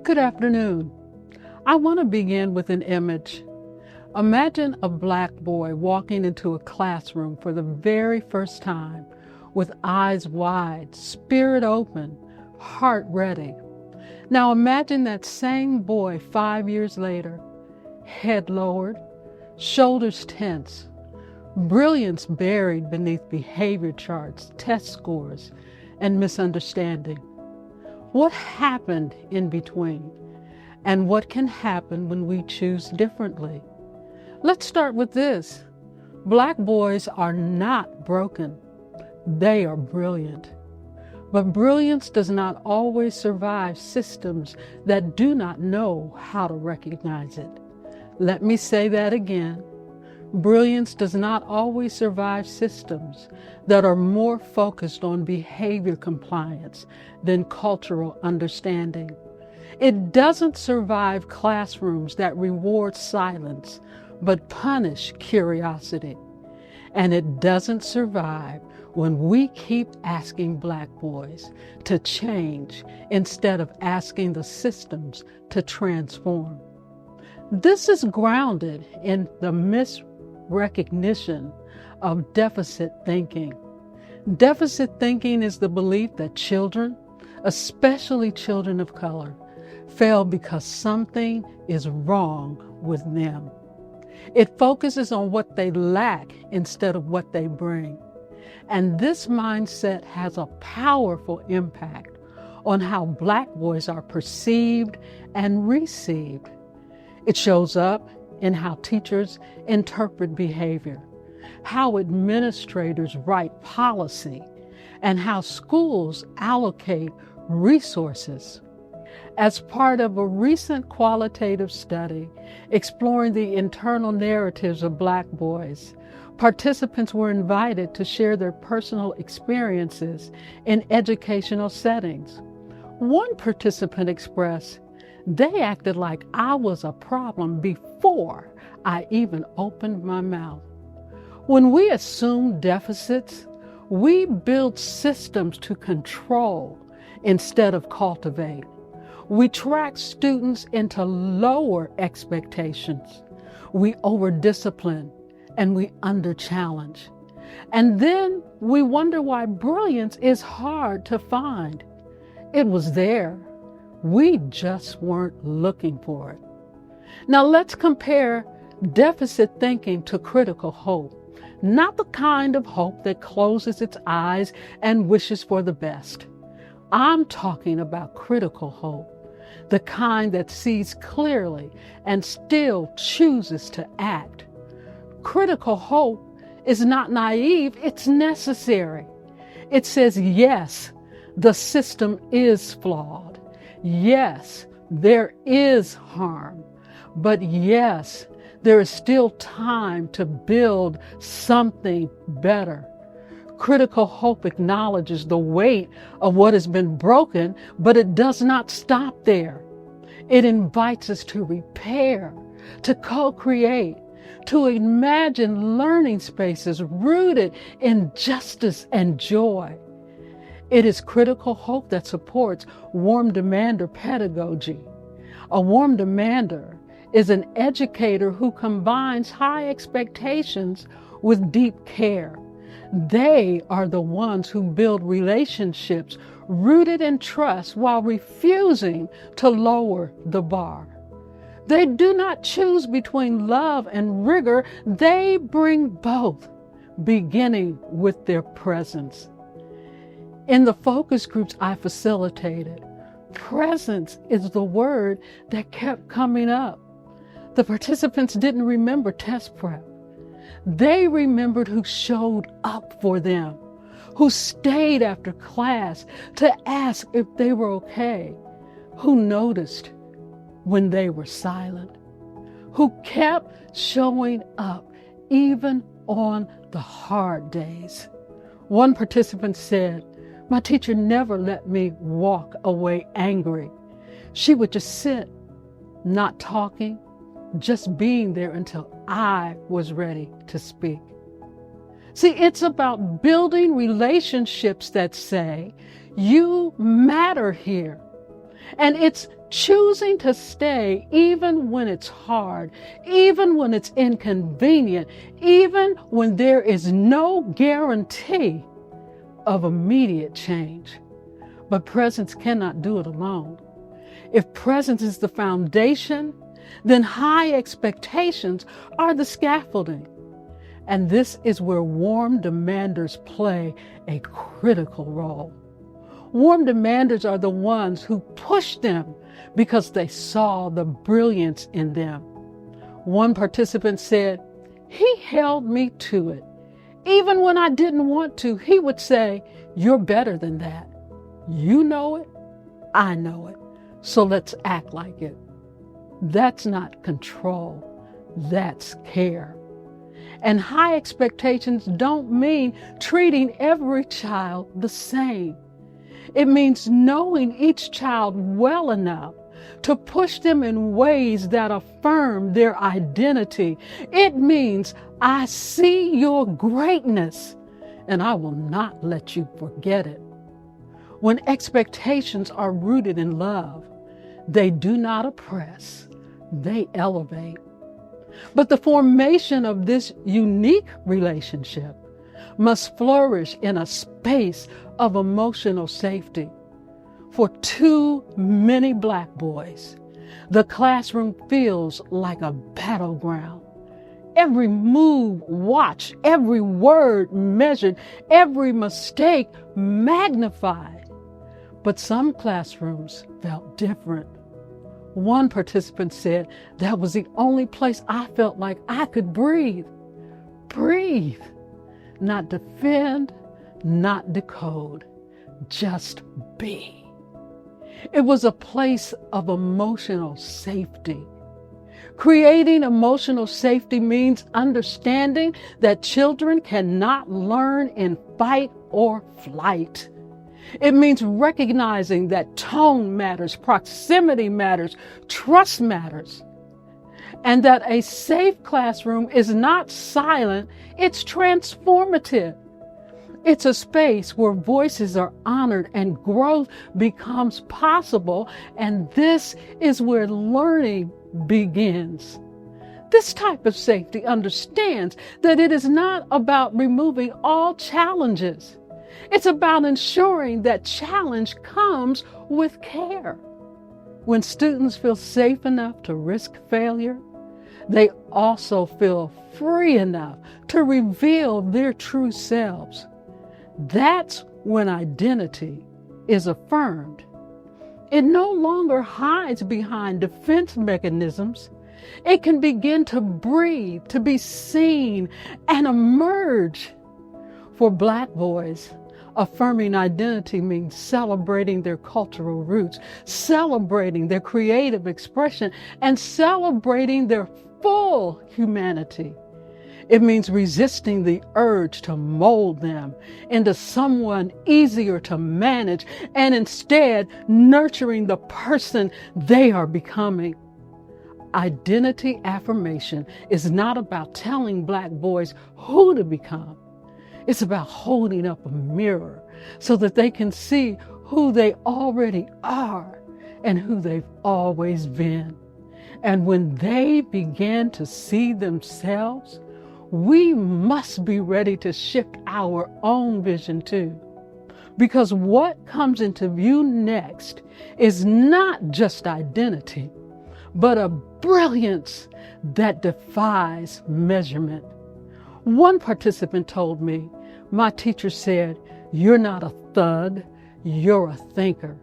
Good afternoon. I want to begin with an image. Imagine a black boy walking into a classroom for the very first time with eyes wide, spirit open, heart ready. Now imagine that same boy 5 years later, head lowered, shoulders tense, brilliance buried beneath behavior charts, test scores, and misunderstanding. What happened in between? And what can happen when we choose differently? Let's start with this. Black boys are not broken. They are brilliant. But brilliance does not always survive systems that do not know how to recognize it. Let me say that again. Brilliance does not always survive systems that are more focused on behavior compliance than cultural understanding. It doesn't survive classrooms that reward silence but punish curiosity. And it doesn't survive when we keep asking black boys to change instead of asking the systems to transform. This is grounded in the misrecognition of deficit thinking. Deficit thinking is the belief that children, especially children of color, fail because something is wrong with them. It focuses on what they lack instead of what they bring. And this mindset has a powerful impact on how black boys are perceived and received. It shows up in how teachers interpret behavior, how administrators write policy, and how schools allocate resources. As part of a recent qualitative study exploring the internal narratives of black boys, participants were invited to share their personal experiences in educational settings. One participant expressed, "They acted like I was a problem before I even opened my mouth." When we assume deficits, we build systems to control instead of cultivate. We track students into lower expectations. We over-discipline and we under-challenge. And then we wonder why brilliance is hard to find. It was there. We just weren't looking for it. Now let's compare deficit thinking to critical hope. Not the kind of hope that closes its eyes and wishes for the best. I'm talking about critical hope, the kind that sees clearly and still chooses to act. Critical hope is not naive, it's necessary. It says, yes, the system is flawed. Yes, there is harm. But yes, there is still time to build something better. Critical hope acknowledges the weight of what has been broken, but it does not stop there. It invites us to repair, to co-create, to imagine learning spaces rooted in justice and joy. It is critical hope that supports warm demander pedagogy. A warm demander is an educator who combines high expectations with deep care. They are the ones who build relationships rooted in trust while refusing to lower the bar. They do not choose between love and rigor. They bring both, beginning with their presence. In the focus groups I facilitated, presence is the word that kept coming up. The participants didn't remember test prep. They remembered who showed up for them, who stayed after class to ask if they were okay, who noticed when they were silent, who kept showing up even on the hard days. One participant said, "My teacher never let me walk away angry. She would just sit, not talking, just being there until I was ready to speak." See, it's about building relationships that say, you matter here. And it's choosing to stay even when it's hard, even when it's inconvenient, even when there is no guarantee of immediate change. But presence cannot do it alone. If presence is the foundation, then high expectations are the scaffolding. And this is where warm demanders play a critical role. Warm demanders are the ones who push them because they saw the brilliance in them. One participant said, "He held me to it. Even when I didn't want to, he would say, 'You're better than that. You know it. I know it. So let's act like it.'" That's not control. That's care. And high expectations don't mean treating every child the same. It means knowing each child well enough to push them in ways that affirm their identity. It means, I see your greatness and I will not let you forget it. When expectations are rooted in love, they do not oppress, they elevate. But the formation of this unique relationship must flourish in a space of emotional safety. For too many Black boys, the classroom feels like a battleground. Every move watched, every word measured, every mistake magnified. But some classrooms felt different. One participant said, "That was the only place I felt like I could breathe." Breathe. Not defend, not decode, just be. It was a place of emotional safety. Creating emotional safety means understanding that children cannot learn in fight or flight. It means recognizing that tone matters, proximity matters, trust matters, and that a safe classroom is not silent, it's transformative. It's a space where voices are honored and growth becomes possible, and this is where learning begins. This type of safety understands that it is not about removing all challenges. It's about ensuring that challenge comes with care. When students feel safe enough to risk failure, they also feel free enough to reveal their true selves. That's when identity is affirmed. It no longer hides behind defense mechanisms. It can begin to breathe, to be seen, and emerge. For Black boys, affirming identity means celebrating their cultural roots, celebrating their creative expression, and celebrating their full humanity. It means resisting the urge to mold them into someone easier to manage and instead nurturing the person they are becoming. Identity affirmation is not about telling Black boys who to become. It's about holding up a mirror so that they can see who they already are and who they've always been. And when they begin to see themselves, we must be ready to shift our own vision too. Because what comes into view next is not just identity, but a brilliance that defies measurement. One participant told me, "My teacher said, 'You're not a thug, you're a thinker.'"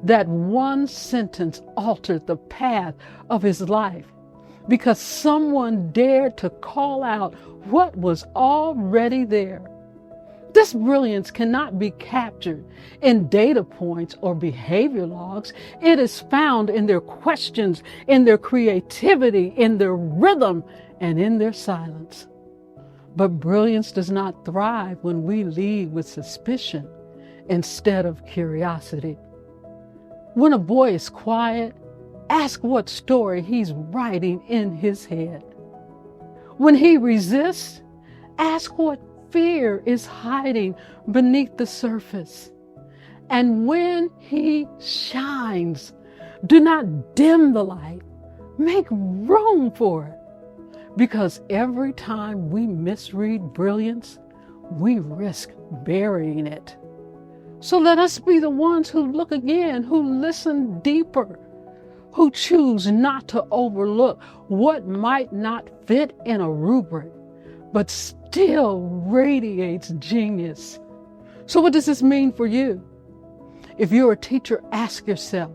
That one sentence altered the path of his life because someone dared to call out what was already there. This brilliance cannot be captured in data points or behavior logs. It is found in their questions, in their creativity, in their rhythm, and in their silence. But brilliance does not thrive when we lead with suspicion instead of curiosity. When a boy is quiet, ask what story he's writing in his head. When he resists, ask what fear is hiding beneath the surface. And when he shines, Do not dim the light. Make room for it. Because every time we misread brilliance, we risk burying it. So let us be the ones who look again, who listen deeper, who choose not to overlook what might not fit in a rubric, but still radiates genius. So what does this mean for you? If you're a teacher, ask yourself,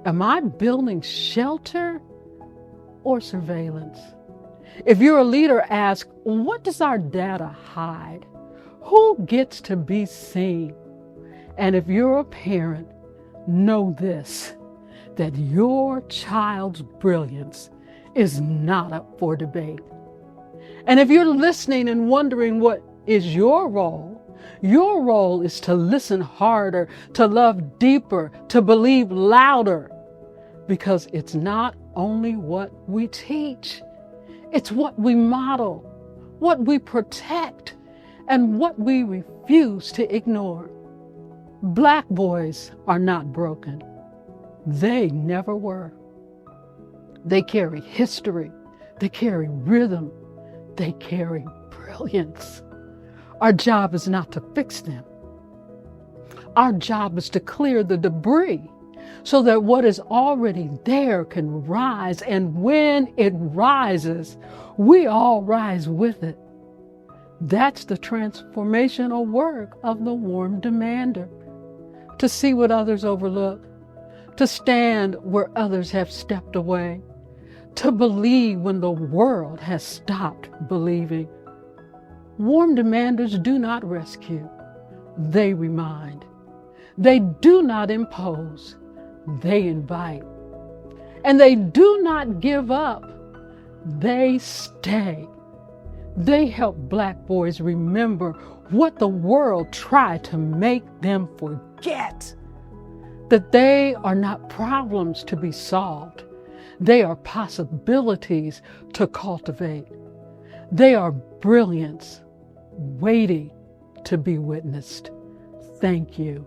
am I building shelter or surveillance? If you're a leader, ask, what does our data hide? Who gets to be seen? And if you're a parent, know this, that your child's brilliance is not up for debate. And if you're listening and wondering what is your role is to listen harder, to love deeper, to believe louder, because it's not only what we teach, it's what we model, what we protect, and what we refuse to ignore. Black boys are not broken. They never were. They carry history. They carry rhythm. They carry brilliance. Our job is not to fix them. Our job is to clear the debris so that what is already there can rise. And when it rises, we all rise with it. That's the transformational work of the warm demander. To see what others overlook, to stand where others have stepped away, to believe when the world has stopped believing. Warm demanders do not rescue, they remind. They do not impose, they invite. And they do not give up, they stay. They help Black boys remember what the world tried to make them forget. That they are not problems to be solved. They are possibilities to cultivate. They are brilliance waiting to be witnessed. Thank you.